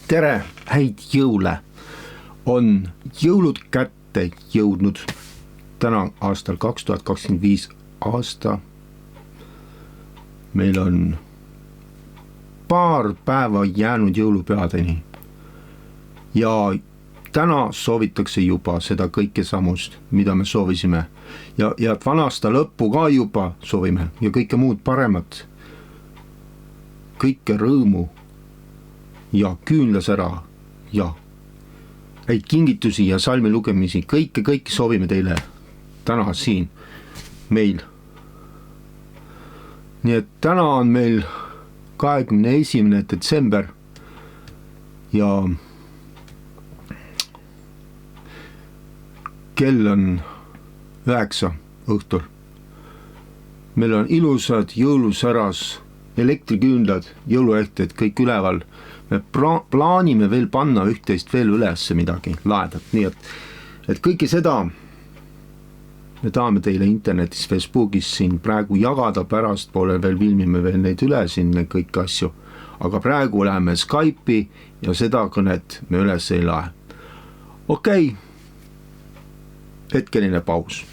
tere, häid jõule. On jõulud kätte jõudnud täna aastal 2025 aasta. Meil on paar päeva jäänud jõulupeadeni ja täna soovitakse juba seda kõike samust, mida me soovisime ja vanasta lõppu ka juba soovime ja kõike muud paremat, kõike rõõmu ja küünlasära ja häid kingitusi ja salmi lugemisi, kõike soovime teile täna siin meil. Nii et täna on meil 21. detsember ja kell on 9 õhtul. Meil on ilusad jõulusäras, elektriküünlad, jõuluehted, kõik üleval. Me plaanime veel panna üht-teist veel ülesse midagi laedat, nii et kõike seda me tahame teile internetis, Facebookis siin praegu jagada, pärast poole veel filmime veel neid üle siin kõik asju, aga praegu läheme Skype'i ja seda kõnet me üles ei lae. Okei. Hetkeline paus.